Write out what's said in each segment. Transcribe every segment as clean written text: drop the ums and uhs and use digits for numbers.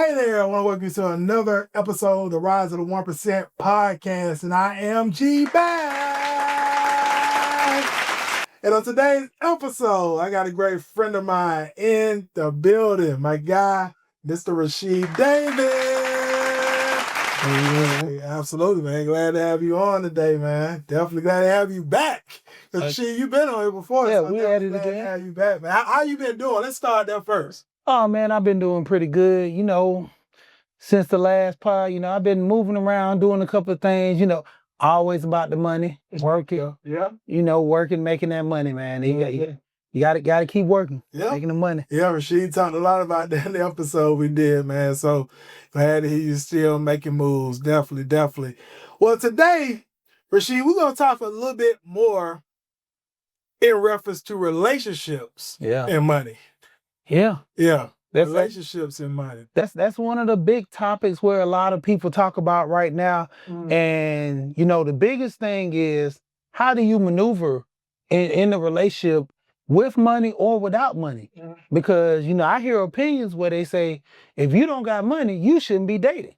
Hey there, I want to welcome you to another episode of the Rise of the 1% podcast, and I am G Bass. And on today's episode, I got a great friend of mine in the building, my guy, Mr. Rasheed Davis. Hey, absolutely, man. Glad to have you on today, man. Definitely glad to have you back. Because you've been on here before. Yeah, so we at it glad again. to have you back, man. How you been doing? Let's start there first. Oh man, I've been doing pretty good. Since the last pod, I've been moving around, doing a couple of things, always about the money, working, working, making that money, man. You gotta keep working, making the money. Yeah, Rasheed talked a lot about that in the episode we did, man. So glad to hear you still making moves. Definitely. Well, today, Rasheed, we're gonna talk a little bit more in reference to relationships and money. Yeah. Relationships and money. That's one of the big topics where a lot of people talk about right now. And the biggest thing is, how do you maneuver in a relationship with money or without money? Because I hear opinions where they say, if you don't got money, you shouldn't be dating.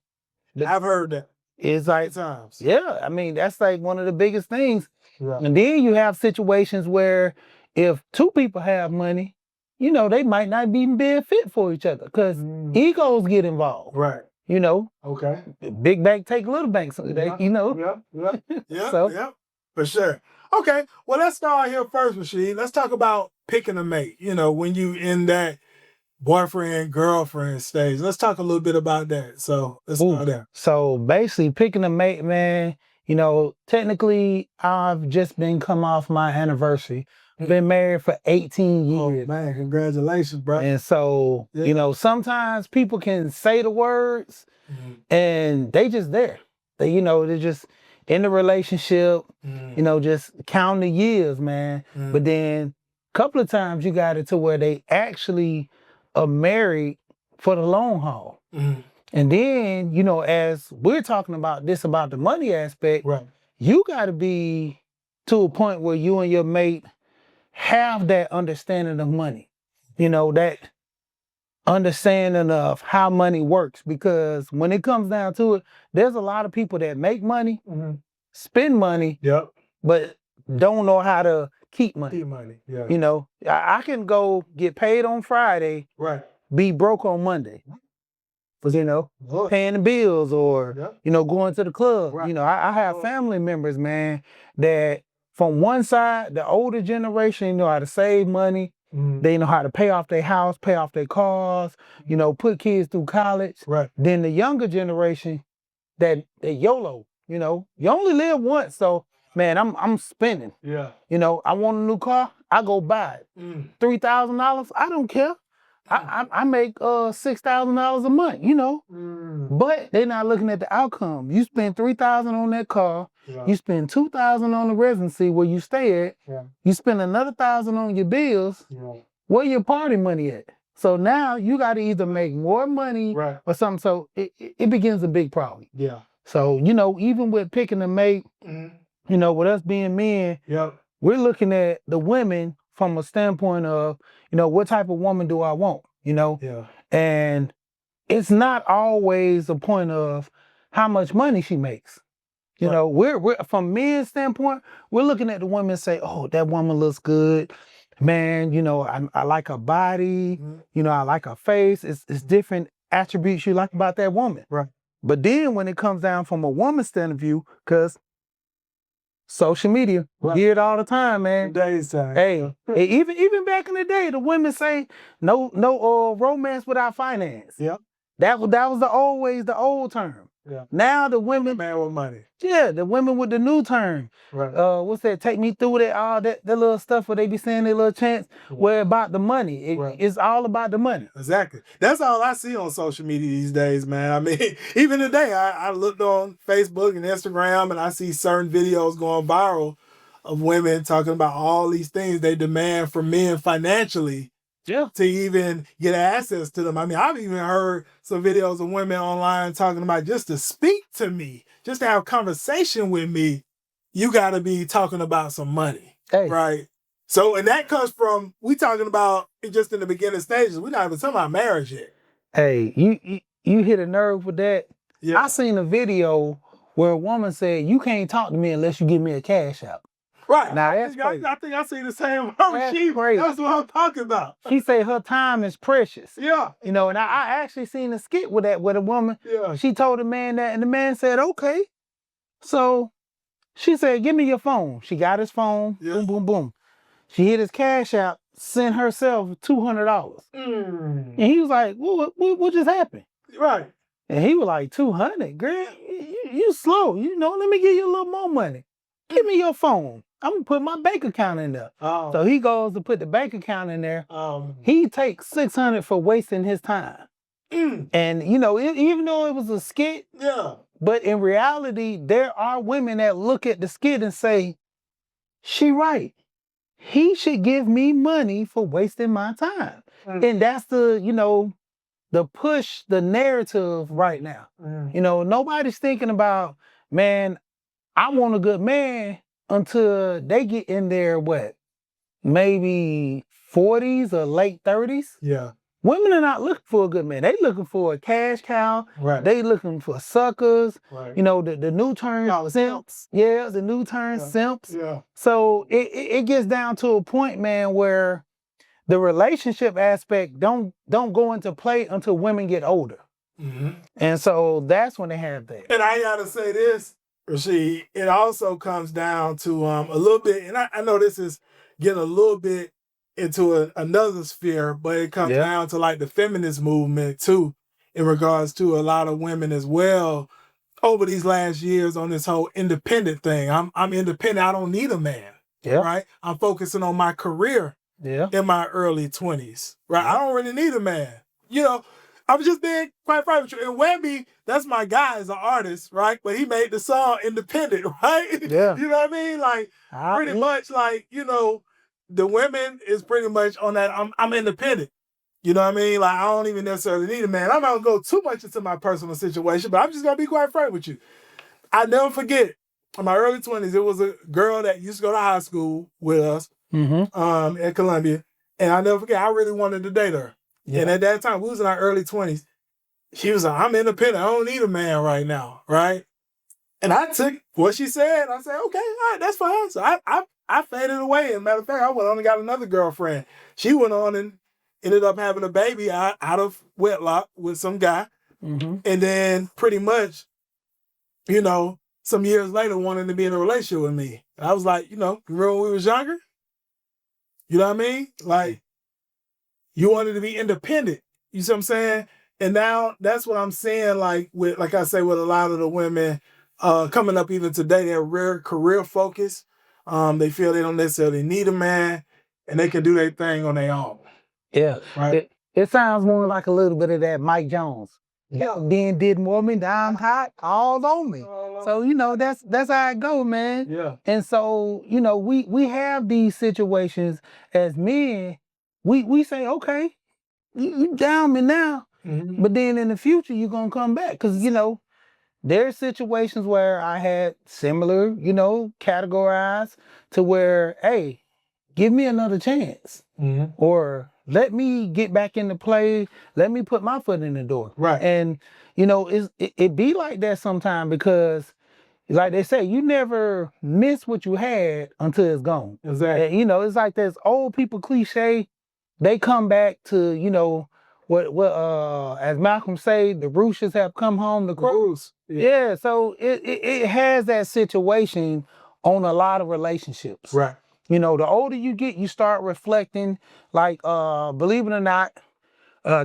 I've heard that. It's like times. Yeah, I mean, that's like one of the biggest things. And then you have situations where if two people have money, they might not even be a fit for each other because egos get involved. Right. Okay. Big bank take little banks. Yeah, So, for sure. Okay, well, let's start here first, Rasheed. Let's talk about picking a mate. When you in that boyfriend, girlfriend stage. Let's talk a little bit about that. So let's start there. So basically picking a mate, man, technically I've just been come off my anniversary. Been married for 18 years. Oh, man, congratulations, bro. And so, sometimes people can say the words and they just there. They're just in the relationship, just counting the years, man. But then a couple of times you got it to where they actually are married for the long haul. And then, as we're talking about the money aspect, you got to be to a point where you and your mate have that understanding of money, that understanding of how money works. Because when it comes down to it, there's a lot of people that make money, spend money, but don't know how to keep money. I can go get paid on Friday, be broke on Monday. Paying the bills or, going to the club. I have family members, man, that from one side, the older generation know how to save money. They know how to pay off their house, pay off their cars, put kids through college. Then the younger generation, that YOLO, you only live once. So, man, I'm spending. I want a new car, I go buy it. $3,000, I don't care. I make $6,000 a month, but they're not looking at the outcome. You spend $3,000 on that car, you spend $2,000 on the residency where you stay at, you spend another $1,000 on your bills. Where your party money at? So now you got to either make more money or something. So it begins a big problem. So even with picking a mate, with us being men, we're looking at the women from a standpoint of, what type of woman do I want, And it's not always a point of how much money she makes. We're from men's standpoint, we're looking at the women and say, oh, that woman looks good. Man, I like her body, I like her face. It's different attributes you like about that woman. But then when it comes down from a woman's stand of view, because social media, hear it all the time, man. Today's time. Hey, even back in the day, the women say no romance without finance. That was always the old term. Now the women, man with money. The women with the new term. What's that? Take me through that, all that little stuff where they be saying their little chants. Where about the money? It's all about the money. Exactly. That's all I see on social media these days, man. I mean, even today, I looked on Facebook and Instagram, and I see certain videos going viral of women talking about all these things they demand from men financially. To even get access to them. I mean, I've even heard some videos of women online talking about just to speak to me, just to have a conversation with me, you got to be talking about some money, right? So, and that comes from, we talking about just in the beginning stages. We're not even talking about marriage yet. Hey, You hit a nerve with that. Yeah. I seen a video where a woman said, "You can't talk to me unless you give me a cash out." Right. Now I think I see the same Rasheed. That's what I'm talking about. She say her time is precious. Yeah. You know, and I actually seen a skit with that with a woman. Yeah. She told the man that, and the man said, "Okay." So she said, "Give me your phone." She got his phone. Yeah. Boom, boom, boom. She hit his cash out, sent herself $200. And he was like, what just happened? Right. And he was like, 200, girl, you slow. You know, let me give you a little more money. Give me your phone. I'm going to put my bank account in there. Oh. So he goes to put the bank account in there. He takes 600 for wasting his time. And, you know, even though it was a skit, yeah. But in reality, there are women that look at the skit and say, she right. He should give me money for wasting my time. And that's the, you know, the push, the narrative right now. You know, nobody's thinking about, man, I want a good man until they get in their, maybe 40s or late 30s. Yeah. Women are not looking for a good man. They looking for a cash cow. Right. They looking for suckers. Right. You know, the new term simps. Yeah, the new term simps. Yeah. So it gets down to a point, man, where the relationship aspect don't go into play until women get older. And so that's when they have that. And I gotta say this, Rasheed, it also comes down to a little bit, and I know this is getting a little bit into another sphere, but it comes down to like the feminist movement too, in regards to a lot of women as well over these last years on this whole independent thing. I'm independent. I don't need a man. Yeah. Right. I'm focusing on my career. Yeah. In my early 20s. Right. I don't really need a man. You know, I'm just being quite frank with you. And Webby, that's my guy as an artist, right? But he made the song independent, right? Yeah. You know what I mean? Like pretty much like, you know, the women is pretty much on that. I'm independent. You know what I mean? Like I don't even necessarily need a man. I'm not gonna go too much into my personal situation, but I'm just gonna be quite frank with you. I never forget in my early 20s, it was a girl that used to go to high school with us at Columbia. And I never forget, I really wanted to date her. Yeah. And at that time, we was in our early 20s. She was like, I'm independent. I don't need a man right now, right? And I took what she said. I said, okay, all right, that's fine. So I faded away. As a matter of fact, I went on and got another girlfriend. She went on and ended up having a baby out of wedlock with some guy. And then pretty much, you know, some years later wanting to be in a relationship with me. And I was like, you know, remember when we was younger? You know what I mean? Like, you wanted to be independent. You see what I'm saying? And now that's what I'm saying, like I say, with a lot of the women coming up even today, they're real career focused. They feel they don't necessarily need a man and they can do their thing on their own. Yeah. Right. It sounds more like a little bit of that Mike Jones. Yeah. Then didn't want me down hot, all on me. So, you know, that's how it go, man. Yeah. And so, you know, we have these situations as men, we say, okay, you down me now. But then in the future, you're going to come back. Because, you know, there's situations where I had similar, you know, categorized to where, hey, give me another chance. Or let me get back into play. Let me put my foot in the door. Right. And, you know, it be like that sometimes because, like they say, you never miss what you had until it's gone. Exactly. And, you know, it's like this old people cliche. They come back to, you know, what as Malcolm say, the roosters have come home to crow. Yeah, so it has that situation on a lot of relationships. Right. You know, the older you get, you start reflecting, like, believe it or not,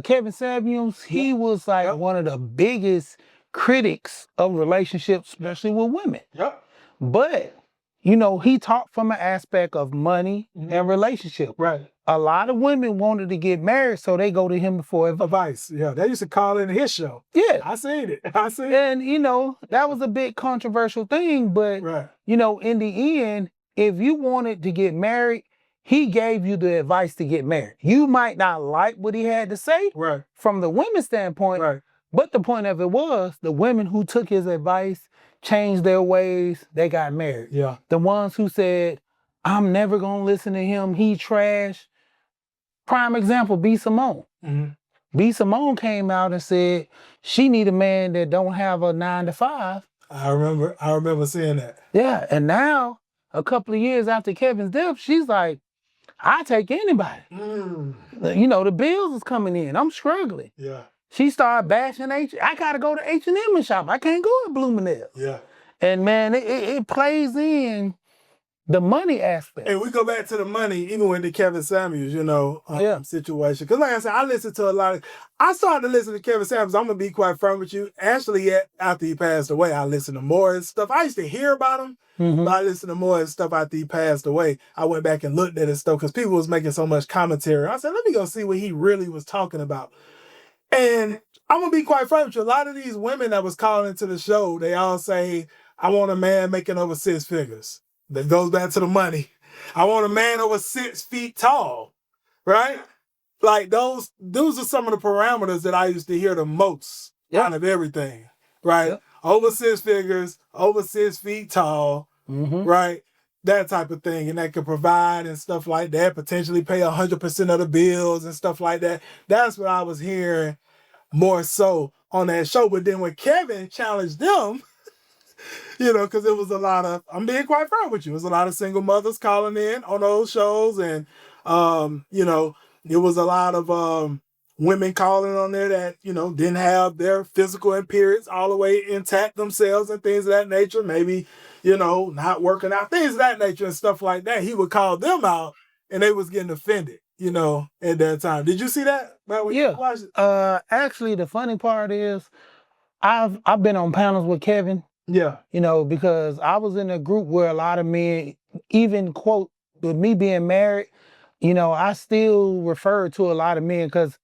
Kevin Samuels, he was like one of the biggest critics of relationships, especially with women. Yep. But, you know, he talked from an aspect of money and relationship. Right. A lot of women wanted to get married, so they go to him for advice. Yeah, they used to call in his show. Yeah. I seen it. And, you know, that was a big controversial thing, but, you know, in the end, if you wanted to get married, he gave you the advice to get married. You might not like what he had to say from the women's standpoint, but the point of it was the women who took his advice, changed their ways, they got married. Yeah. The ones who said, I'm never going to listen to him, he trash. Prime example, B. Simone. B Simone came out and said she need a man that don't have a 9 to 5. I remember seeing that. Yeah, and now a couple of years after Kevin's death, she's like, I take anybody. You know, the bills is coming in. I'm struggling. Yeah. She started bashing I gotta go to H&M and shop. I can't go at Bloomingdale's. Yeah. And man, it plays in the money aspect. And we go back to the money, even with the Kevin Samuels, situation. Because like I said, I listen to a lot of. I started to listen to Kevin Samuels. I'm gonna be quite frank with you. Actually, after he passed away, I listened to more and stuff. I used to hear about him, but I listened to more and stuff after he passed away. I went back and looked at his stuff because people was making so much commentary. I said, let me go see what he really was talking about. And I'm gonna be quite frank with you. A lot of these women that was calling into the show, they all say, I want a man making over 6 figures. That goes back to the money. I want a man over 6 feet tall, right? Like those are some of the parameters that I used to hear the most out of everything, right? Yep. Over 6 figures, over 6 feet tall, right? That type of thing, and that could provide and stuff like that, potentially pay 100% of the bills and stuff like that. That's what I was hearing more so on that show. But then when Kevin challenged them, because it was a lot of, I'm being quite frank with you, it was a lot of single mothers calling in on those shows, and it was a lot of women calling on there that didn't have their physical appearance all the way intact themselves and things of that nature, maybe not working out, things of that nature and stuff like that. He would call them out and they was getting offended at that time. Did you see that? Yeah. Actually, the funny part is I've been on panels with Kevin. Yeah. Because I was in a group where a lot of men, even quote, with me being married, I still refer to a lot of men because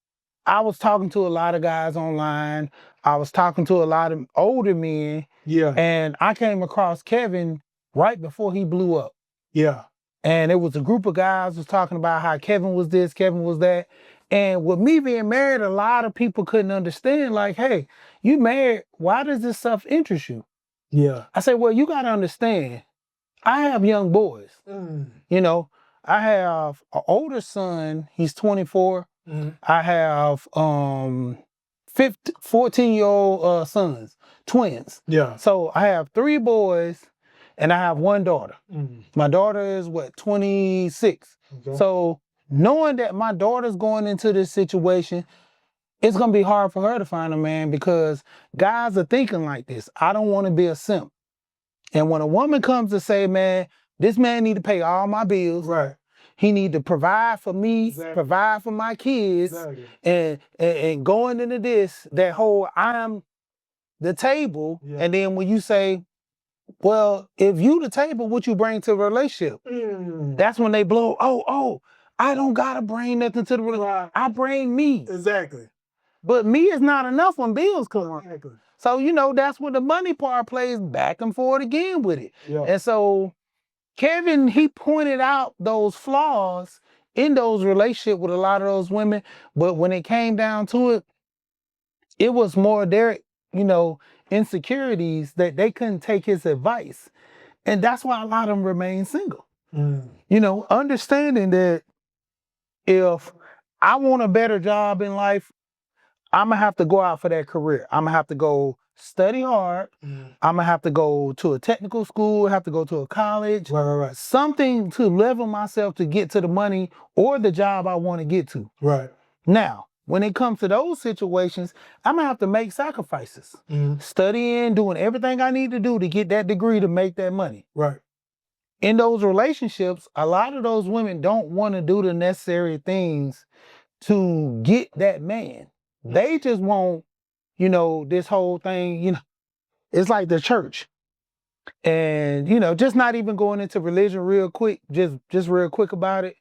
I was talking to a lot of guys online. I was talking to a lot of older men. Yeah. And I came across Kevin right before he blew up. Yeah. And it was a group of guys was talking about how Kevin was this, Kevin was that. And with me being married, a lot of people couldn't understand, like, hey, you married, why does this stuff interest you? Yeah. I said, well, you got to understand, I have young boys. I have an older son, he's 24. I have 14-year-old sons, twins. Yeah. So I have 3 boys and I have 1 daughter. My daughter is 26. Okay. So knowing that my daughter's going into this situation, it's going to be hard for her to find a man because guys are thinking like this. I don't want to be a simp. And when a woman comes to say, man, this man need to pay all my bills. Right. He need to provide for me, exactly. Provide for my kids, exactly. and going into this, that whole I'm the table. Yeah. And then when you say, well, if you the table, what you bring to the relationship? That's when they blow, oh, I don't got to bring nothing to the relationship. Right. I bring me. Exactly. But me is not enough when bills come. Exactly. So, that's where the money part plays back and forth again with it. Yeah. And so Kevin, he pointed out those flaws in those relationships with a lot of those women. But when it came down to it, it was more their, insecurities that they couldn't take his advice. And that's why a lot of them remain single. Understanding that if I want a better job in life, I'm going to have to go out for that career. I'm going to have to go study hard. I'm going to have to go to a technical school, have to go to a college. Right. Something to level myself to get to the money or the job I want to get to. Right. Now, when it comes to those situations, I'm going to have to make sacrifices. Studying, doing everything I need to do to get that degree to make that money. Right. In those relationships, a lot of those women don't want to do the necessary things to get that man. They just want, this whole thing, it's like the church. And, just not even going into religion real quick, just real quick about it.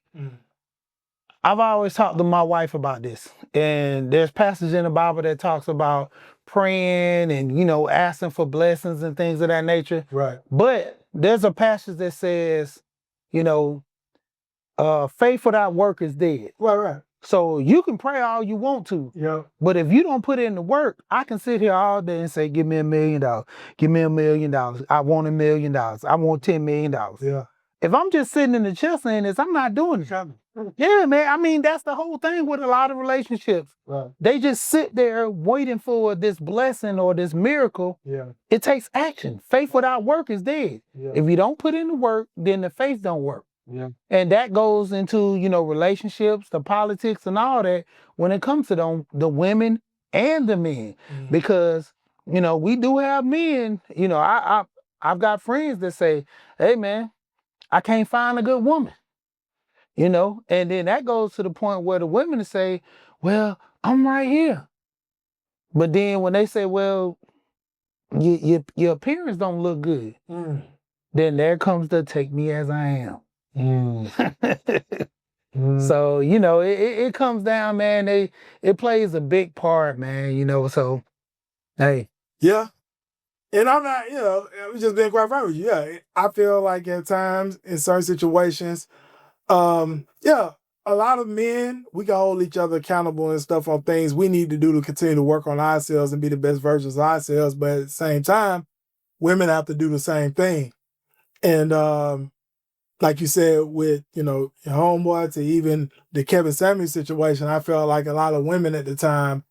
I've always talked to my wife about this. And there's passages in the Bible that talks about praying and, asking for blessings and things of that nature. Right. But there's a passage that says, faith without work is dead. Right. So you can pray all you want to. Yeah. But if you don't put in the work, I can sit here all day and say, give me $1 million. Give me $1 million. I want $1 million. I want $10 million. Yeah. If I'm just sitting in the chair saying this, I'm not doing it. Yeah, man. I mean, that's the whole thing with a lot of relationships. Right. They just sit there waiting for this blessing or this miracle. Yeah. It takes action. Faith without work is dead. Yeah. If you don't put in the work, then the faith don't work. Yeah. And that goes into, relationships, the politics and all that when it comes to the women and the men. Mm. Because, we do have men, I've got friends that say, hey man, I can't find a good woman. And then that goes to the point where the women say, well, I'm right here. But then when they say, well, your appearance don't look good, then there comes the take me as I am. So, it comes down, man. It plays a big part, man, so, hey. Yeah. And I'm not, I'm just being quite frank with you. Yeah, I feel like at times in certain situations, yeah, a lot of men, we can hold each other accountable and stuff on things we need to do to continue to work on ourselves and be the best versions of ourselves. But at the same time, women have to do the same thing. And like you said, with, your homeboy to even the Kevin Samuels situation, I felt like a lot of women at the time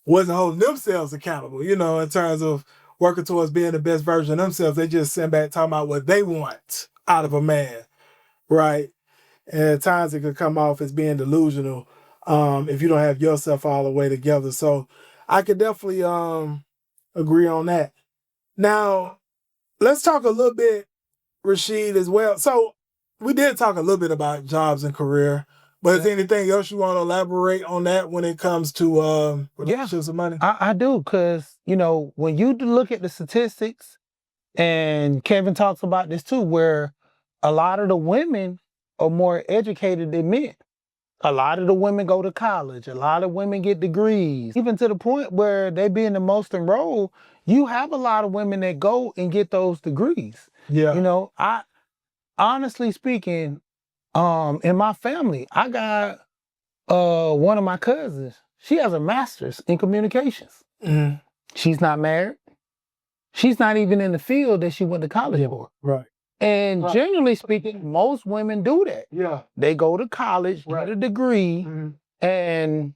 wasn't holding themselves accountable, in terms of working towards being the best version of themselves. They just sitting back talking about what they want out of a man, right? And at times it could come off as being delusional if you don't have yourself all the way together. So I could definitely agree on that. Now, let's talk a little bit, Rasheed, as well. So we did talk a little bit about jobs and career, but is there anything else you want to elaborate on that when it comes to relationships and money? I do, because, when you look at the statistics, and Kevin talks about this too, where a lot of the women are more educated than men. A lot of the women go to college. A lot of women get degrees. Even to the point where they being the most enrolled, you have a lot of women that go and get those degrees. Yeah. I honestly speaking, in my family, I got one of my cousins. She has a master's in communications. Mm-hmm. She's not married. She's not even in the field that she went to college for. Right. And generally speaking, most women do that. Yeah. They go to college, get a degree, and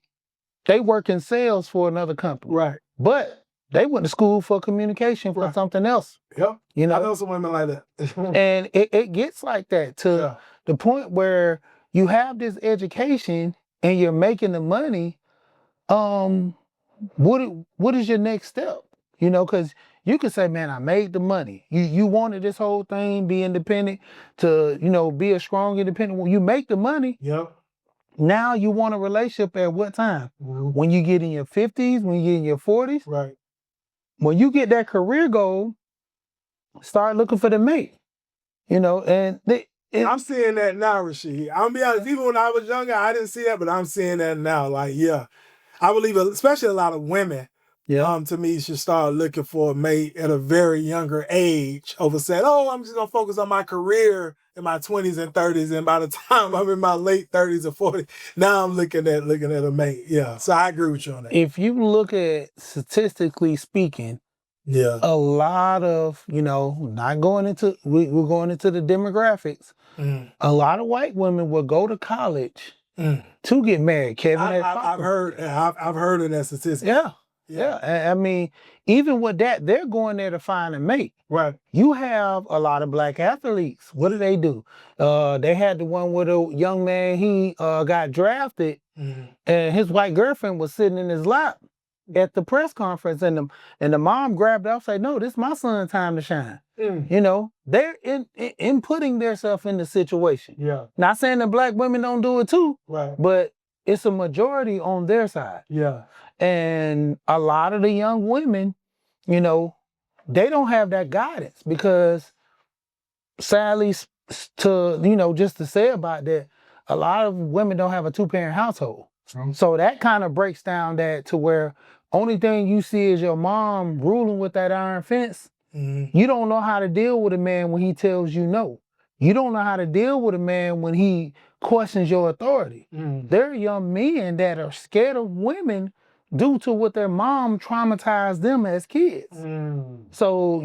they work in sales for another company. Right. But they went to school for communication for something else. Yep. I know some women like that. And it gets like that to the point where you have this education and you're making the money. What is your next step? Because you could say, man, I made the money. You wanted this whole thing, be independent, to, be a strong, independent. When you make the money, yep. Now you want a relationship at what time? Mm-hmm. When you get in your 50s, when you get in your 40s? Right. When you get that career goal, start looking for the mate. And I'm seeing that now, Rasheed. I'm gonna be honest, even when I was younger, I didn't see that, but I'm seeing that now. Like, yeah. I believe, especially a lot of women, to me, should start looking for a mate at a very younger age over saying, oh, I'm just going to focus on my career in my 20s and 30s. And by the time I'm in my late 30s or 40s, now I'm looking at a mate. Yeah. So I agree with you on that. If you look at statistically speaking, a lot of, not going into, we're going into the demographics. A lot of white women will go to college to get married. Kevin, I've heard of that statistic. Yeah. I mean, even with that, they're going there to find a mate. Right. You have a lot of black athletes. What do? They had the one with a young man, he got drafted, and his white girlfriend was sitting in his lap at the press conference, and the mom grabbed her and said, no, this is my son's time to shine. They're in putting themselves in the situation. Yeah. Not saying that black women don't do it too, right? But it's a majority on their side. Yeah. And a lot of the young women, they don't have that guidance, because sadly, just to say about that, a lot of women don't have a two-parent household. So that kind of breaks down that to where only thing you see is your mom ruling with that iron fence. You don't know how to deal with a man when he tells you no. You don't know how to deal with a man when he questions your authority. There are young men that are scared of women due to what their mom traumatized them as kids. So,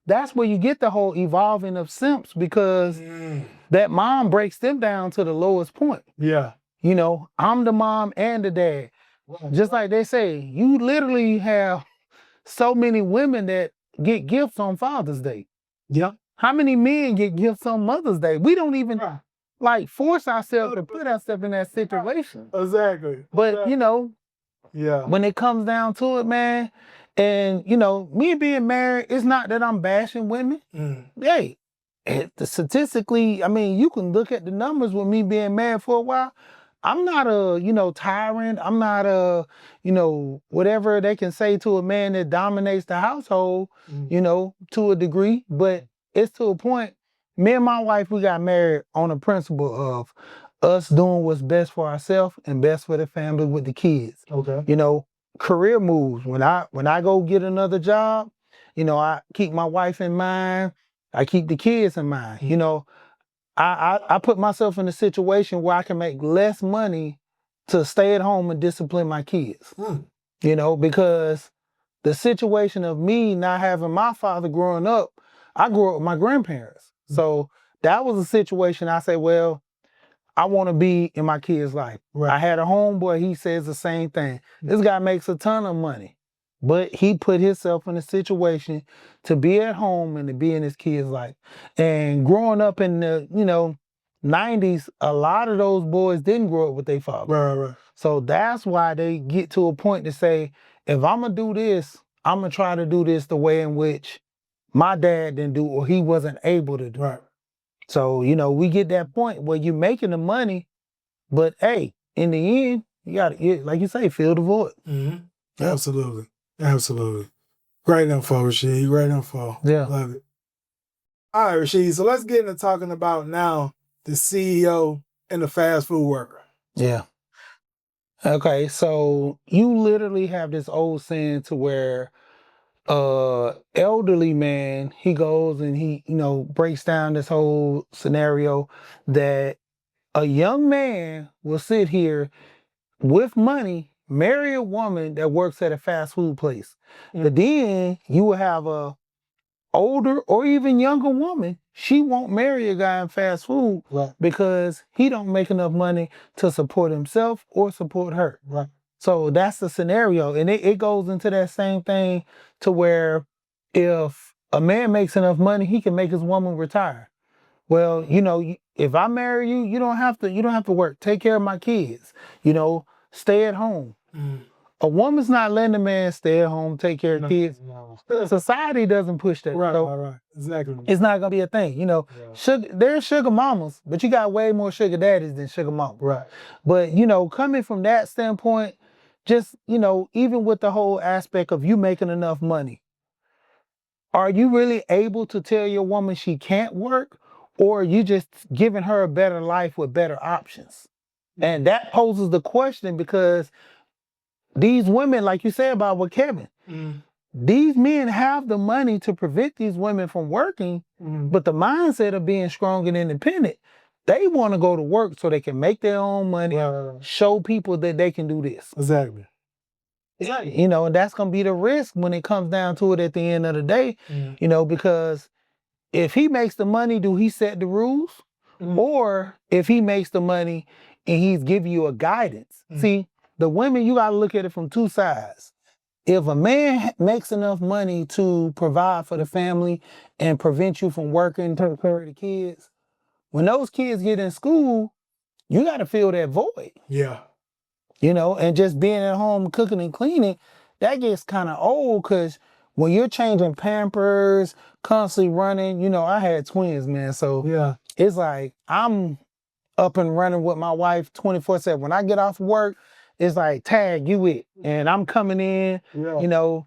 that's where you get the whole evolving of simps, because that mom breaks them down to the lowest point. Yeah. You know, I'm the mom and the dad. Just like they say, you literally have so many women that get gifts on Father's Day. Yeah. How many men get gifts on Mother's Day? We don't even like force ourselves to put ourselves in that situation. Exactly. But you know, yeah, when it comes down to it, man, and you know, me being married, it's not that I'm bashing women. Hey, statistically, I mean, you can look at the numbers with me being married for a while. I'm not a, you know, tyrant. I'm not a, you know, whatever they can say to a man that dominates the household, you know, to a degree. But it's to a point. Me and my wife, we got married on a principle of us doing what's best for ourselves and best for the family with the kids. Okay. You know, career moves. When I go get another job, you know, I keep my wife in mind. I keep the kids in mind. You know, I put myself in a situation where I can make less money to stay at home and discipline my kids. You know, because the situation of me not having my father growing up, I grew up with my grandparents. So that was a situation I say, well, I want to be in my kid's life. Right. I had a homeboy, he says the same thing. This guy makes a ton of money, but he put himself in a situation to be at home and to be in his kid's life. And growing up in the, you know, 90s, a lot of those boys didn't grow up with their father. Right. So that's why they get to a point to say, if I'm going to do this, I'm going to try to do this the way in which my dad didn't do or he wasn't able to do. Right. So, you know, we get that point where you're making the money, but hey, in the end, you got to, like you say, fill the void. Yep. Absolutely. Absolutely. Great info, Rasheed. Great info. Yeah. Love it. All right, Rasheed. So let's get into talking about now the CEO and the fast food worker. Yeah. Okay, so you literally have this old saying to where elderly man, he goes and he, you know, breaks down this whole scenario that a young man will sit here with money, marry a woman that works at a fast food place. But then you will have a older or even younger woman, she won't marry a guy in fast food because he don't make enough money to support himself or support her. Right. So that's the scenario. And it goes into that same thing to where if a man makes enough money, he can make his woman retire. Well, you know, if I marry you, you don't have to work. Take care of my kids. You know, stay at home. A woman's not letting a man stay at home, take care of kids. No. Society doesn't push that. Right, so right. Exactly. It's not gonna be a thing. You know, there's sugar mamas, but you got way more sugar daddies than sugar mamas. Right. But you know, coming from that standpoint, just, you know, even with the whole aspect of you making enough money, are you really able to tell your woman she can't work, or are you just giving her a better life with better options? And that poses the question, because these women, like you said about with Kevin, these men have the money to prevent these women from working, but the mindset of being strong and independent, they want to go to work so they can make their own money, show people that they can do this. Exactly. You know, and that's going to be the risk when it comes down to it at the end of the day, you know, because if he makes the money, do he set the rules? Or if he makes the money and he's giving you a guidance. See, the women, you got to look at it from two sides. If a man makes enough money to provide for the family and prevent you from working, take care of the kids, when those kids get in school, you got to fill that void. Yeah. You know, and just being at home cooking and cleaning, that gets kind of old, because when you're changing Pampers, constantly running, you know, I had twins, man. So it's like I'm up and running with my wife 24/7. When I get off work, it's like, tag, you it. And I'm coming in, you know.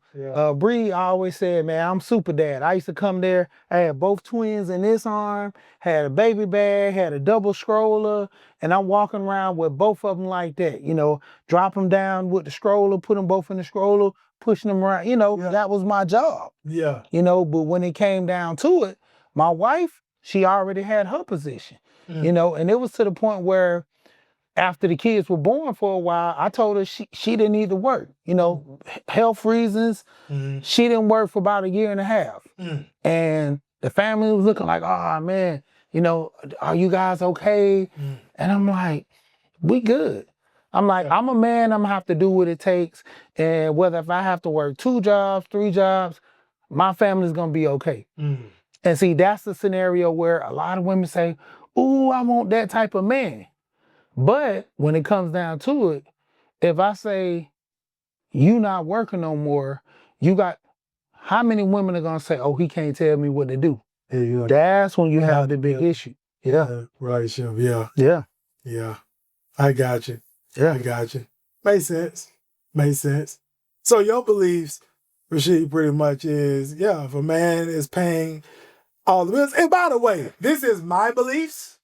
Bree always said, man, I'm super dad. I used to come there, I had both twins in this arm, had a baby bag, had a double stroller, and I'm walking around with both of them like that, you know, drop them down with the stroller, put them both in the stroller, pushing them around, you know, that was my job. Yeah. You know, but when it came down to it, my wife, she already had her position, you know, and it was to the point where after the kids were born for a while, I told her she didn't need to work. You know, health reasons. She didn't work for about 1.5 years. And the family was looking like, oh man, you know, are you guys okay? And I'm like, we good. I'm like, I'm a man, I'm gonna have to do what it takes. And whether if I have to work 2 jobs, 3 jobs, my family's gonna be okay. And see, that's the scenario where a lot of women say, ooh, I want that type of man. But when it comes down to it, if I say, you not working no more, you got, how many women are gonna say, oh, he can't tell me what to do? Yeah, that's when you have the big issue. Yeah. Right, Chef. Yeah. Yeah. Yeah. I got you. Yeah. I got you. Makes sense. Makes sense. So your beliefs, Rasheed, pretty much is, yeah, if a man is paying all the bills, and by the way, this is my beliefs.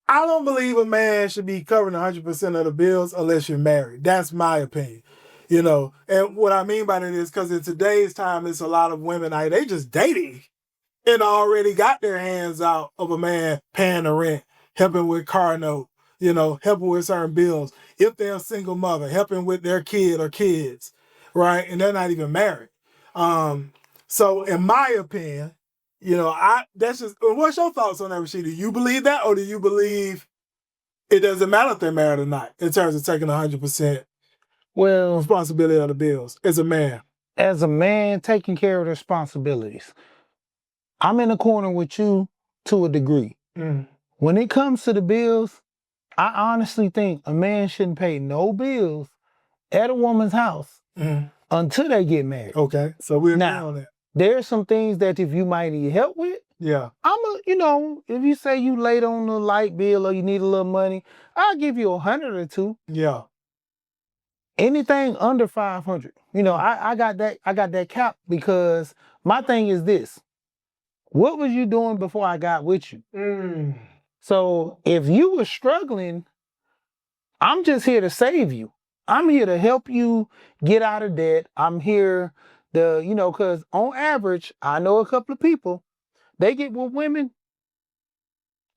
I don't believe a man should be covering 100% of the bills unless you're married. That's my opinion. You know, and what I mean by that is because in today's time, it's a lot of women, they just dating and already got their hands out of a man paying the rent, helping with car note, you know, helping with certain bills. If they're a single mother, helping with their kid or kids, right? And they're not even married. So in my opinion, you know, that's just, what's your thoughts on that, Rasheed? Do you believe that, or do you believe it doesn't matter if they're married or not in terms of taking 100% responsibility of the bills as a man? As a man taking care of the responsibilities, I'm in the corner with you to a degree. When it comes to the bills, I honestly think a man shouldn't pay no bills at a woman's house until they get married. Okay, so we're now on that. There's some things that if you might need help with, you know, if you say you late on the light bill or you need a little money, I'll give you 100 or 2. Yeah. Anything under 500, you know, I got that cap, because my thing is this: what was you doing before I got with you? So if you were struggling, I'm just here to save you. I'm here to help you get out of debt. I'm here to, you know, because on average, I know a couple of people, they get with women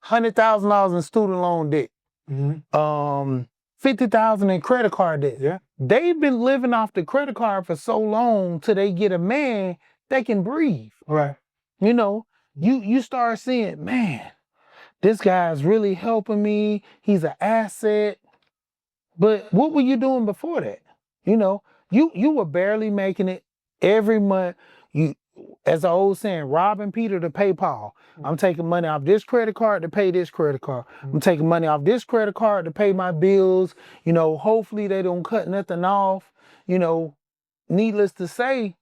$100,000 in student loan debt, $50,000 in credit card debt. Yeah. They've been living off the credit card for so long till they get a man that can breathe. Right. You know, you start seeing, man, this guy's really helping me. He's an asset. But what were you doing before that? You know, you were barely making it every month. You, as the old saying, robbing Peter to pay Paul. I'm taking money off this credit card to pay this credit card. I'm taking money off this credit card to pay my bills. You know, hopefully they don't cut nothing off. You know, needless to say,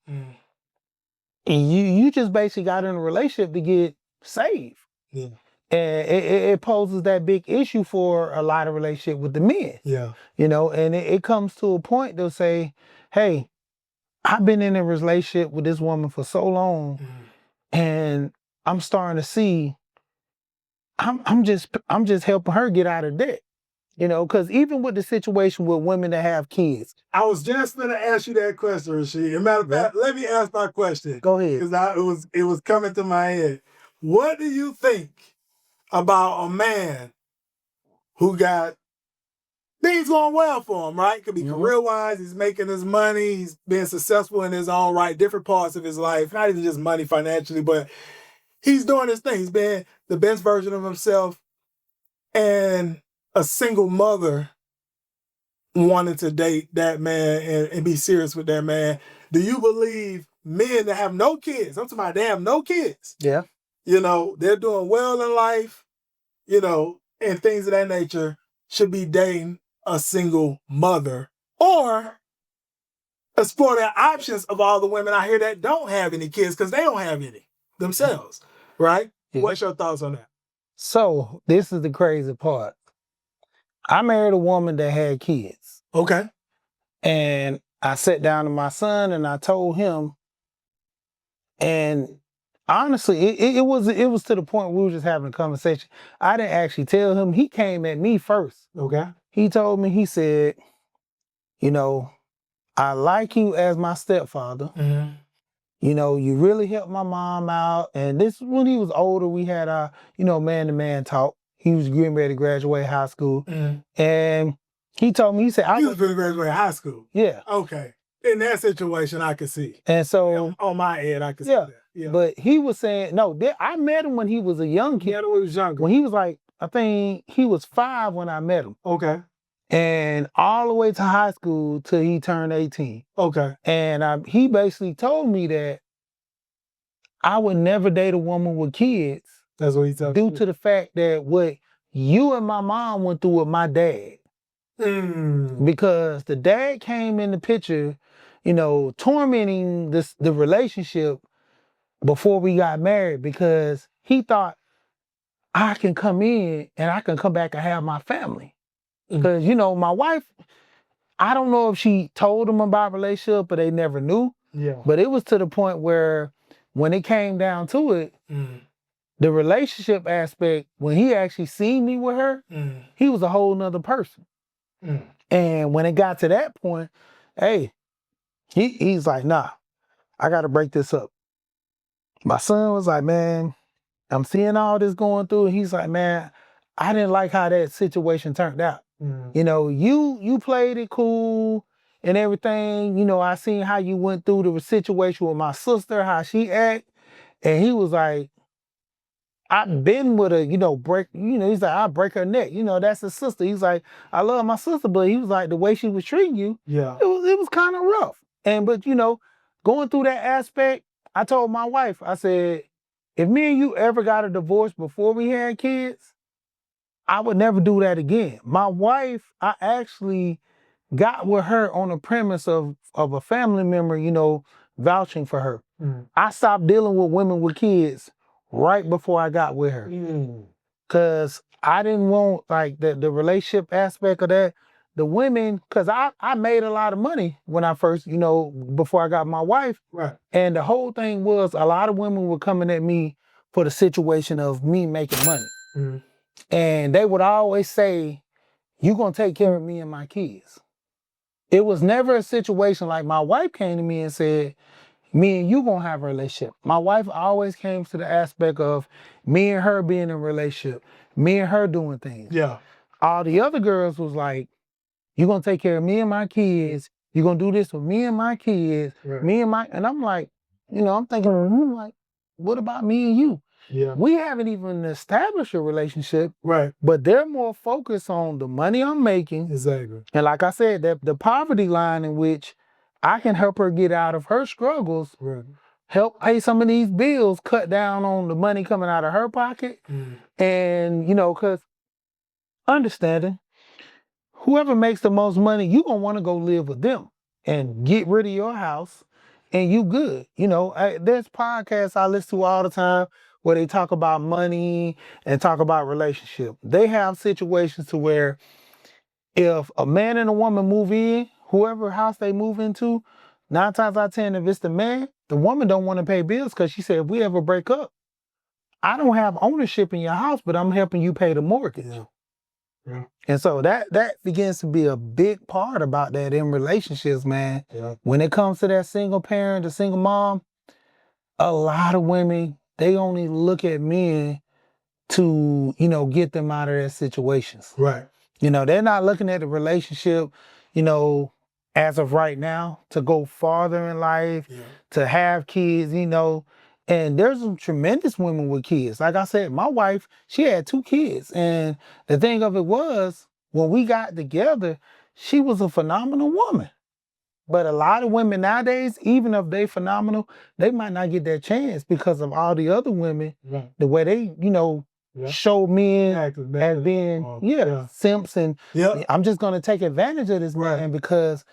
you just basically got in a relationship to get saved. Yeah. And it poses that big issue for a lot of relationships with the men. Yeah. You know, and it comes to a point they'll say, hey, I've been in a relationship with this woman for so long, and I'm starting to see I'm just helping her get out of debt. You know, because even with the situation with women that have kids. I was just going to ask you that question, Rasheed. Matter of fact, let me ask my question. Go ahead. Because it was coming to my head. What do you think about a man who got things going well for him, right? Could be career-wise, he's making his money, he's being successful in his own right, different parts of his life, not even just money financially, but he's doing his thing. He's being the best version of himself. And a single mother wanted to date that man and be serious with that man. Do you believe men that have no kids, I'm talking about they have no kids. Yeah. You know, they're doing well in life, you know, and things of that nature, should be dating a single mother, or explore their options of all the women out here that don't have any kids because they don't have any themselves, right? Yeah. What's your thoughts on that? So this is the crazy part. I married a woman that had kids. Okay. And I sat down to my son and I told him, and honestly, it was to the point where we were just having a conversation. I didn't actually tell him. He came at me first. Okay. He told me, he said, you know, I like you as my stepfather. You know, you really helped my mom out. And this, when he was older, we had our, you know, man-to-man talk. He was getting ready to graduate high school. And he told me, he said, he was going to graduate high school. Yeah. Okay. In that situation, I could see. And so on my end, I could see that. Yeah. But he was saying, no, I met him when he was a young kid. When he was younger. When he was like, I think he was 5 when I met him. Okay. And all the way to high school till he turned 18. Okay. And he basically told me that I would never date a woman with kids. That's what he told me. Due to the fact that what you and my mom went through with my dad. Because the dad came in the picture, you know, tormenting the relationship before we got married, because he thought I can come in and I can come back and have my family. Because, you know, my wife, I don't know if she told him about relationship, but they never knew. Yeah. But it was to the point where when it came down to it, the relationship aspect, when he actually seen me with her, he was a whole nother person. And when it got to that point, hey, he's like, nah, I got to break this up. My son was like, man, I'm seeing all this going through. And he's like, man, I didn't like how that situation turned out. You know, you played it cool and everything. You know, I seen how you went through the situation with my sister, how she act. And he was like, I've been with her, you know, he's like, I'll break her neck. You know, that's his sister. He's like, I love my sister, but he was like, the way she was treating you, it was kind of rough. But, you know, going through that aspect, I told my wife, I said, if me and you ever got a divorce before we had kids, I would never do that again. My wife, I actually got with her on the premise of a family member, you know, vouching for her. I stopped dealing with women with kids right before I got with her. Cause I didn't want like the relationship aspect of that. The women, cause I made a lot of money when I first, you know, before I got my wife. Right. And the whole thing was a lot of women were coming at me for the situation of me making money. And they would always say, you gonna take care of me and my kids. It was never a situation like my wife came to me and said, me and you gonna have a relationship. My wife always came to the aspect of me and her being in a relationship, me and her doing things. Yeah. All the other girls was like, you gonna take care of me and my kids, you gonna do this with me and my kids, and I'm like, you know, I'm thinking, like, what about me and you? Yeah. We haven't even established a relationship. Right. But they're more focused on the money I'm making. Exactly. And like I said, the poverty line in which I can help her get out of her struggles, help pay some of these bills, cut down on the money coming out of her pocket. And, you know, because understanding, whoever makes the most money, you gonna want to go live with them and get rid of your house and you good. You know, there's podcasts I listen to all the time where they talk about money and talk about relationship. They have situations to where if a man and a woman move in, whoever house they move into, 9 times out of 10, if it's the man, the woman don't want to pay bills because she said, if we ever break up, I don't have ownership in your house, but I'm helping you pay the mortgage. Yeah. And so that begins to be a big part about that in relationships, man. Yeah. When it comes to that single parent, the single mom, a lot of women, they only look at men to, you know, get them out of their situations. Right. You know, they're not looking at the relationship, you know, as of right now, to go farther in life, to have kids, you know. And there's some tremendous women with kids. Like I said, my wife, she had 2 kids. And the thing of it was, when we got together, she was a phenomenal woman. But a lot of women nowadays, even if they phenomenal, they might not get that chance because of all the other women, the way they, you know, show men as being, simps. And I'm just going to take advantage of this man because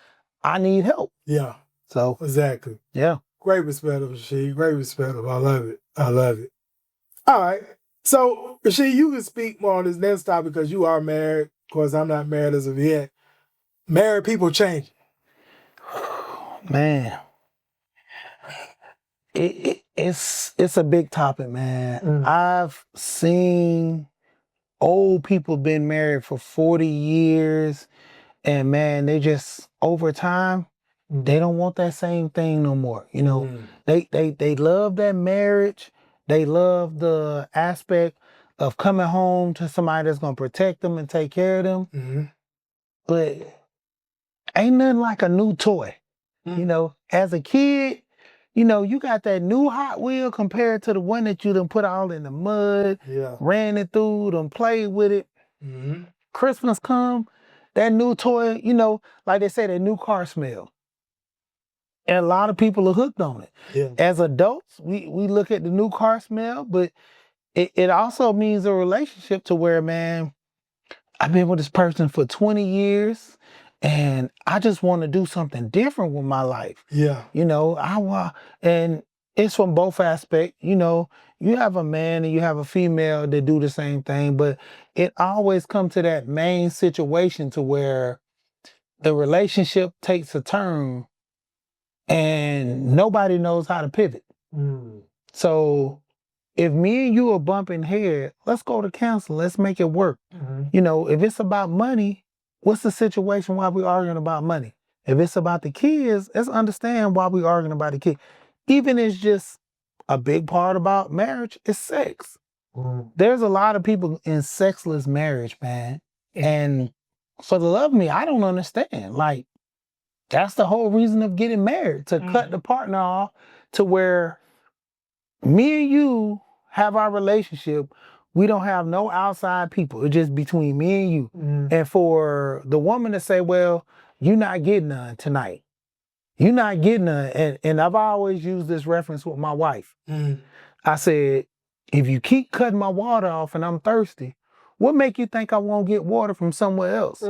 I need help. Yeah. So. Exactly. Yeah. Great perspective, Rasheed. Great perspective. I love it. I love it. All right. So, Rasheed, you can speak more on this next topic because you are married. Of course, I'm not married as of yet. Married people change. Man. It's a big topic, man. I've seen old people been married for 40 years and man, they just over time, they don't want that same thing no more. You know, they love that marriage. They love the aspect of coming home to somebody that's gonna protect them and take care of them. Mm-hmm. But ain't nothing like a new toy. You know, as a kid, you know, you got that new Hot Wheel compared to the one that you done put all in the mud, ran it through, done played with it. Mm-hmm. Christmas come, that new toy, you know, like they say, that new car smell. And a lot of people are hooked on it. Yeah. As adults, we look at the new car smell, but it also means a relationship to where, man, I've been with this person for 20 years and I just want to do something different with my life. Yeah. You know, and it's from both aspects. You know, you have a man and you have a female that do the same thing, but it always comes to that main situation to where the relationship takes a turn and nobody knows how to pivot. So if me and you are bumping head, let's go to counsel. Let's make it work. You know, if it's about money, what's the situation why we arguing about money? If it's about the kids, let's understand why we arguing about the kids. Even if it's just a big part about marriage, is sex. There's a lot of people in sexless marriage, man. And for the love of me, I don't understand. Like, that's the whole reason of getting married, to cut the partner off to where me and you have our relationship. We don't have no outside people. It's just between me and you. And for the woman to say, well, you're not getting none tonight. You're not getting none. And I've always used this reference with my wife. I said, if you keep cutting my water off and I'm thirsty, what make you think I won't get water from somewhere else?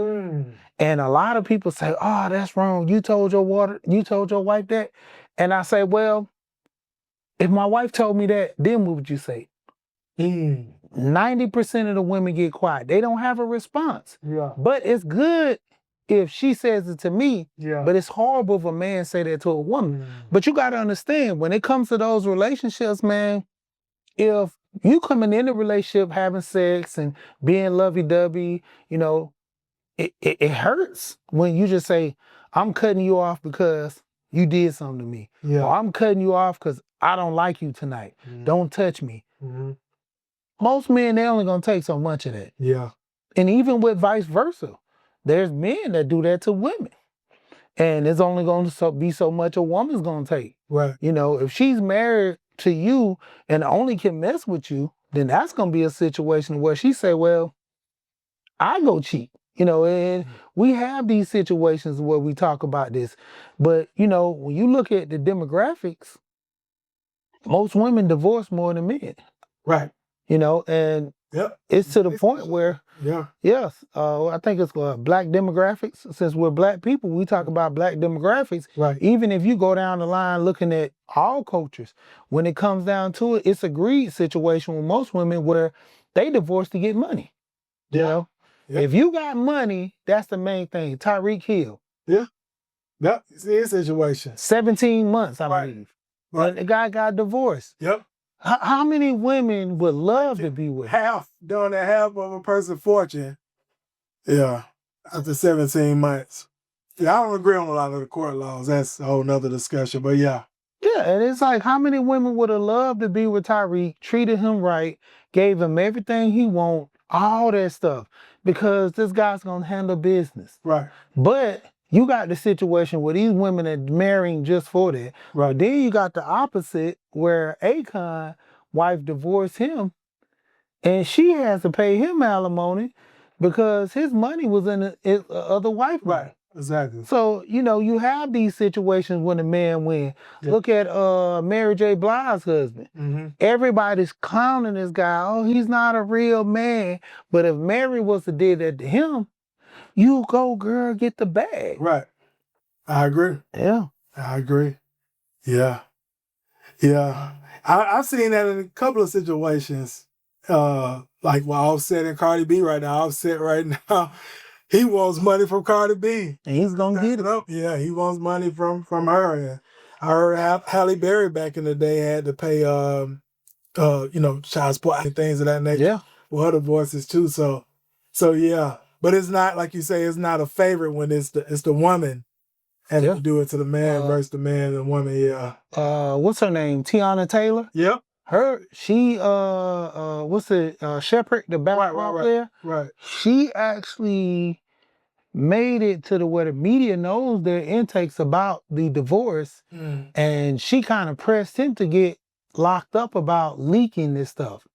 And a lot of people say, oh, that's wrong. You told your wife that. And I say, well, if my wife told me that, then what would you say? 90% of the women get quiet. They don't have a response. But it's good if she says it to me, but it's horrible if a man say that to a woman. But you got to understand, when it comes to those relationships, man, if you coming in a relationship having sex and being lovey-dovey, you know, it hurts when you just say, I'm cutting you off because you did something to me. Or I'm cutting you off because I don't like you tonight. Don't touch me. Most men, they only gonna take so much of that. And even with vice versa, there's men that do that to women. And it's only gonna be so much a woman's gonna take. You know, if she's married to you and only can mess with you, then that's gonna be a situation where she say, well, I go cheat. You know, and we have these situations where we talk about this. But, you know, when you look at the demographics, most women divorce more than men. You know, and it's to the point where, yes, I think it's black demographics. Since we're black people, we talk about black demographics. Even if you go down the line looking at all cultures, when it comes down to it, it's a greed situation with most women where they divorce to get money. You know? If you got money, that's the main thing. Tyreek Hill. It's his situation. 17 months, I believe. The guy got divorced. How many women would love to be with him? Doing half of a person's fortune. After 17 months. I don't agree on a lot of the court laws. That's a whole nother discussion, but Yeah, and it's like, how many women would have loved to be with Tyreek, treated him right, gave him everything he want, all that stuff, because this guy's gonna handle business. But you got the situation where these women are marrying just for that. Then you got the opposite where Akon wife divorced him and she has to pay him alimony because his money was in his other wife. Exactly. So, you know, you have these situations when a man wins. Look at Mary J. Blige's husband. Everybody's clowning this guy. Oh, he's not a real man. But if Mary was to did that to him, you go, girl, get the bag. I agree. I agree. I've seen that in a couple of situations. Like with Offset and Cardi B right now. Offset right now, he wants money from Cardi B. And he's gonna get it. Yeah, he wants money from her. And I heard Halle Berry back in the day had to pay you know, child support and things of that nature for her divorces too. So yeah. But it's not, like you say, it's not a favorite when it's the woman having to do it to the man versus the man and the woman. What's her name? Tiana Taylor? She what's it, Shepherd, the basketball player? Right. She actually made it to the where the media knows their intakes about the divorce, and she kind of pressed him to get locked up about leaking this stuff.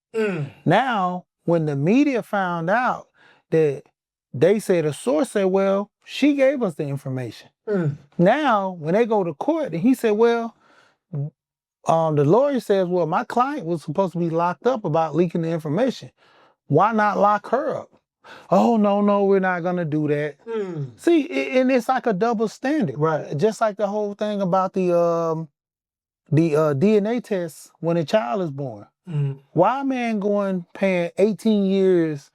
Now, when the media found out that they said a source said, well, she gave us the information. Now, when they go to court, and he said, well, the lawyer says, well, my client was supposed to be locked up about leaking the information. Why not lock her up? Oh, no, we're not going to do that. See, and it's like a double standard. Right. Just like the whole thing about the DNA test when a child is born. Why a man going paying 18 years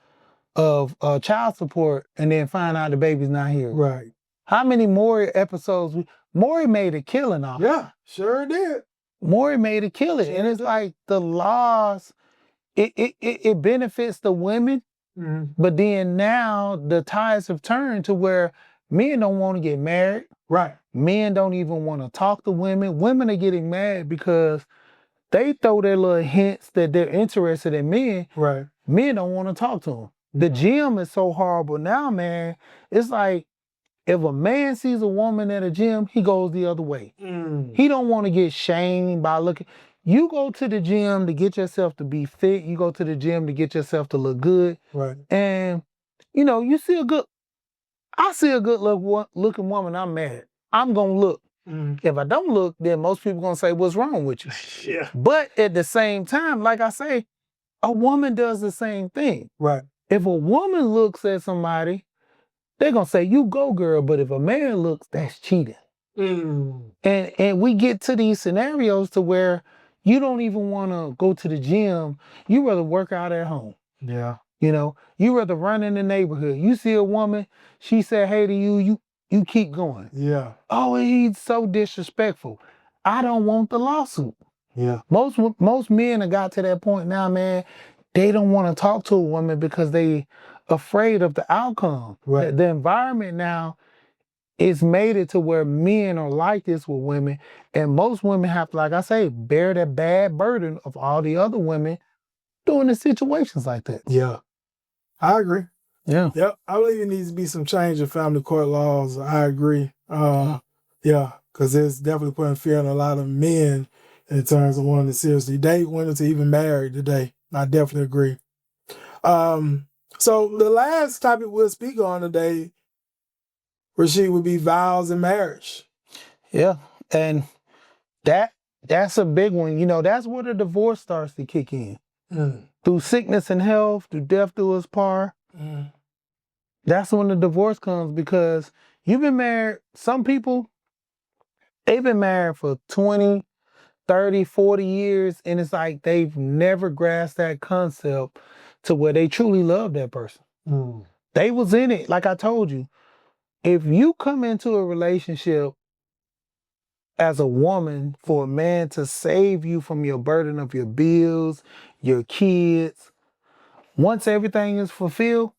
of child support and then find out the baby's not here? Right. How many Maury episodes? Maury made a killing off. Yeah, sure did. Maury made a killing. Sure, and it's like the laws, it benefits the women, but then now the tides have turned to where men don't want to get married. Right. Men don't even want to talk to women. Women are getting mad because they throw their little hints that they're interested in men. Right. Men don't want to talk to them. The gym is so horrible now, man. It's like if a man sees a woman at a gym, he goes the other way. He don't want to get shamed by looking. You go to the gym to get yourself to be fit. You go to the gym to get yourself to look good. Right. And, you see I see a good looking woman, I'm mad. I'm going to look. If I don't look, then most people going to say, what's wrong with you? Yeah. But at the same time, like I say, a woman does the same thing. Right. If a woman looks at somebody, they're going to say, you go, girl. But if a man looks, that's cheating. And we get to these scenarios to where you don't even want to go to the gym. You rather work out at home. Yeah. You rather run in the neighborhood. You see a woman, she said, hey to you, you keep going. Yeah. Oh, he's so disrespectful. I don't want the lawsuit. Yeah. Most men have got to that point now, man. They don't want to talk to a woman because they afraid of the outcome. Right. The environment now is made it to where men are like this with women, and most women have to, like I say, bear that bad burden of all the other women doing in situations like that. Yeah. I agree. Yeah. Yep. I believe it needs to be some change in family court laws. I agree. Yeah, because it's definitely putting fear in a lot of men in terms of wanting to seriously date women to even marry today. I definitely agree. So the last topic we'll speak on today, Rasheed, would be vows and marriage. Yeah, and that's a big one. That's where the divorce starts to kick in. Through sickness and health, through death do us part. That's when the divorce comes, because you've been married. Some people, they've been married for 20, 30, 40 years, and it's like they've never grasped that concept to where they truly love that person. They was in it, like I told you. If you come into a relationship as a woman for a man to save you from your burden of your bills, your kids, once everything is fulfilled,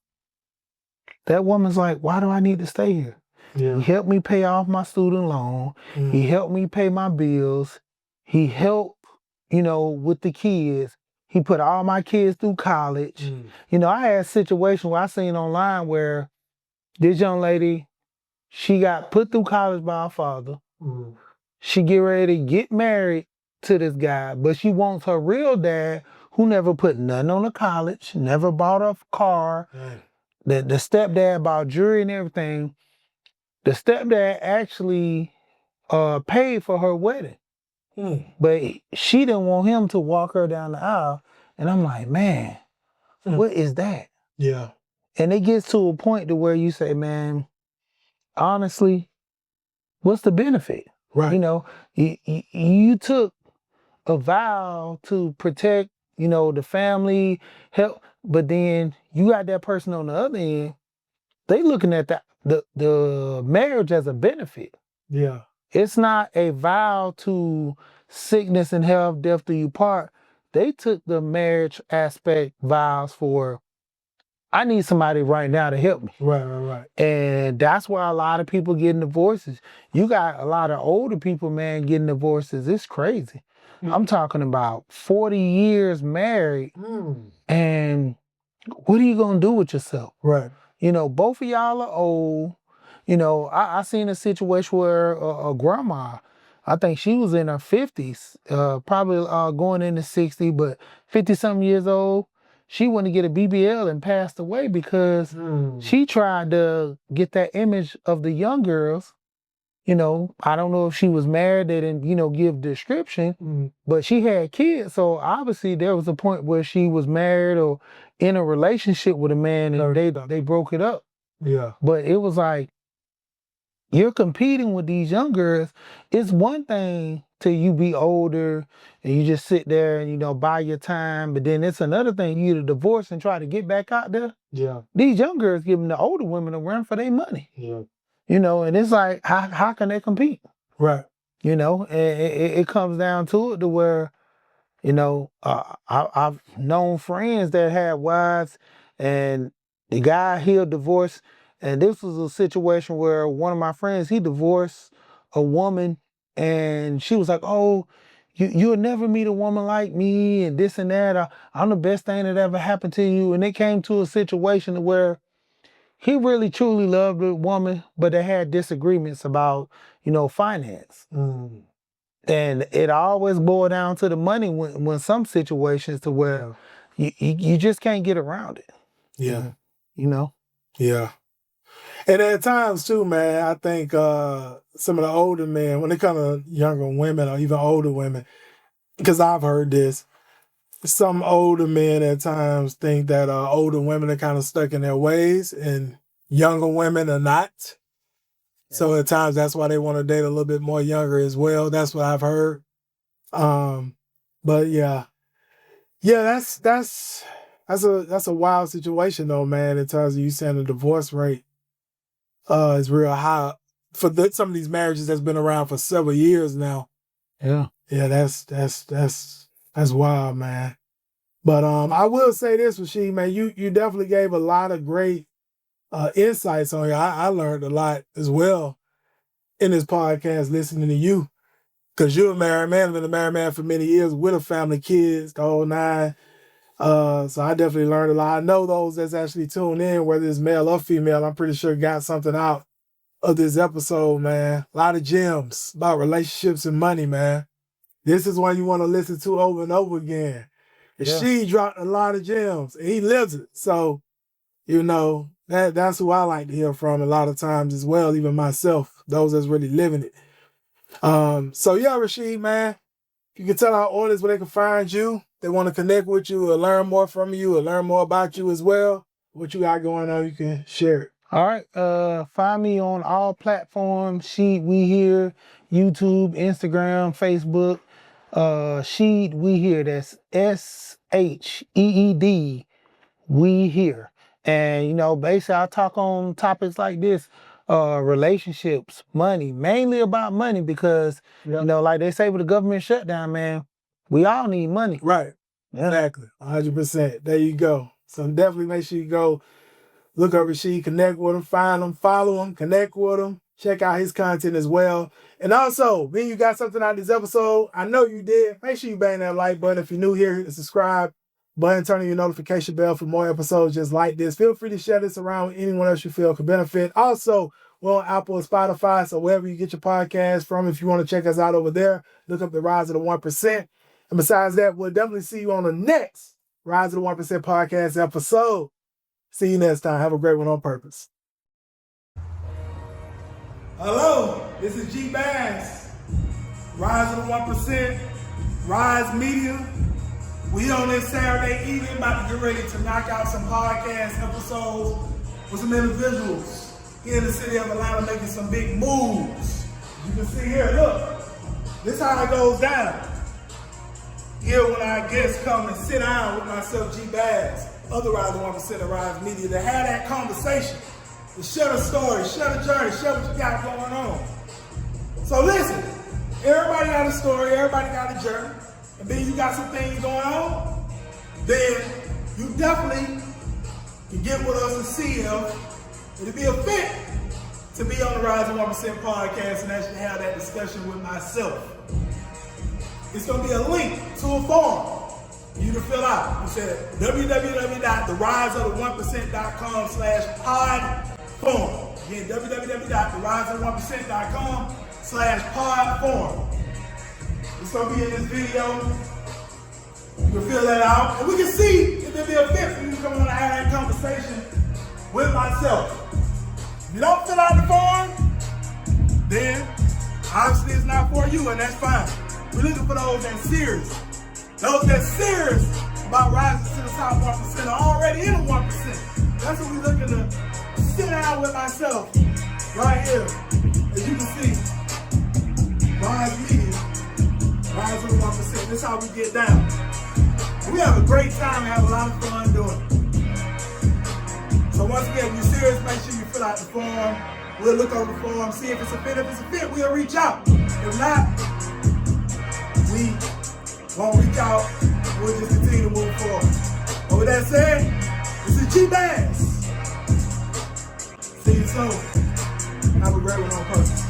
that woman's like, why do I need to stay here? Yeah. He helped me pay off my student loan. He helped me pay my bills. He helped, with the kids. He put all my kids through college. I had a situation where I seen online where this young lady, she got put through college by her father. She get ready to get married to this guy, but she wants her real dad, who never put nothing on the college, never bought a car. The stepdad bought jewelry and everything. The stepdad actually paid for her wedding. But she didn't want him to walk her down the aisle. And I'm like, man, what is that? Yeah. And it gets to a point to where you say, man, honestly, what's the benefit? Right. You took a vow to protect, the family, help, but then you got that person on the other end, they looking at the marriage as a benefit. Yeah. It's not a vow to sickness and health, death do you part. They took the marriage aspect vows for, I need somebody right now to help me. Right. And that's why a lot of people getting divorces. You got a lot of older people, man, getting divorces. It's crazy. I'm talking about 40 years married. And what are you going to do with yourself? Right. You know, both of y'all are old. You know, I seen a situation where a grandma, I think she was in her 50s, probably going into 60, but 50-something years old. She wanted to get a BBL and passed away because she tried to get that image of the young girls. You know, I don't know if she was married, they didn't, you know, give description, but she had kids. So obviously there was a point where she was married or in a relationship with a man and they broke it up. Yeah. But it was like, you're competing with these young girls. It's one thing till you be older and you just sit there and, you know, buy your time. But then it's another thing, you either divorce and try to get back out there. Yeah. These young girls giving the older women a run for their money. Yeah. You know, and it's like, how can they compete? Right. You know, and it comes down to it to where, you know, I've known friends that had wives and the guy, he'll divorce. And this was a situation where one of my friends, he divorced a woman and she was like, oh, you'll never meet a woman like me and this and that. I'm the best thing that ever happened to you. And it came to a situation where he really truly loved the woman, but they had disagreements about, you know, finance. And it always boiled down to the money when some situations to where you just can't get around it. Yeah. You know? Yeah. And at times too, man, I think some of the older men, when it comes to younger women or even older women, because I've heard this, some older men at times think that older women are kind of stuck in their ways and younger women are not. So at times that's why they want to date a little bit more younger as well. That's what I've heard. But yeah, that's a wild situation though, man. In terms of you saying the divorce rate is real high for some of these marriages that's been around for several years now. Yeah, that's wild, man. But I will say this, Rasheed, man, you definitely gave a lot of great insights on here. I learned a lot as well in this podcast listening to you. Because you're a married man, I've been a married man for many years with a family, kids, the whole nine. So I definitely learned a lot. I know those that's actually tuned in, whether it's male or female, I'm pretty sure got something out of this episode, man. A lot of gems about relationships and money, man. This is one you want to listen to over and over again. And she dropped a lot of gems, and he lives it. So, you know, that's who I like to hear from a lot of times as well, even myself, those that's really living it. So yeah, Rasheed, man, you can tell our audience where they can find you. They want to connect with you or learn more from you or learn more about you as well. What you got going on, you can share it. All right. Find me on all platforms. Sheed We Here, YouTube, Instagram, Facebook. Sheed We Here. That's SHEED. We Here. And, you know, basically I talk on topics like this, relationships, money, mainly about money because, you know, like they say with the government shutdown, man, we all need money. Right. Yeah. Exactly. 100%. There you go. So definitely make sure you go look up Rasheed, connect with him, find him, follow him, connect with him, check out his content as well. And also, when you got something out of this episode, I know you did, make sure you bang that like button. If you're new here, hit the subscribe button, turn on your notification bell for more episodes just like this. Feel free to share this around with anyone else you feel could benefit. Also, we're on Apple and Spotify, so wherever you get your podcast from, if you want to check us out over there, look up the Rise of the 1%. And besides that, we'll definitely see you on the next Rise of the 1% podcast episode. See you next time. Have a great one on purpose. Hello, this is G Bass. Rise of the 1%, Rise Media. We on this Saturday evening about to get ready to knock out some podcast episodes with some individuals here in the city of Atlanta making some big moves. You can see here, look, this is how it goes down. Here when our guests come and sit down with myself, G Bass, other Rise of 1% of Rise Media, to have that conversation, to share the story, share the journey, share what you got going on. So listen, everybody got a story, everybody got a journey, and then you got some things going on, then you definitely can get with us and see if it'll be a fit to be on the Rise of 1% podcast and actually have that discussion with myself. it's going to be a link to a form for you to fill out. You said www.theriseofthe1%.com/pod-form. Again, www.theriseofthe1%.com/pod-form. It's going to be in this video. You can fill that out, and we can see if there'll be a fit for you to come on and have that conversation with myself. If you don't fill out the form, then obviously it's not for you, and that's fine. We're looking for those that's serious. Those that's serious about rising to the top 1% are already in the 1%. That's what we're looking to sit down with myself right here. As you can see, Rise Media, Rise to the 1%. This is how we get down. We have a great time and have a lot of fun doing it. So once again, if you're serious, make sure you fill out the form. We'll look over the form, see if it's a fit. If it's a fit, we'll reach out. If not, we won't reach out. We'll just continue to move forward. But with that said, this is G Bass. See you soon. Have a great one on purpose.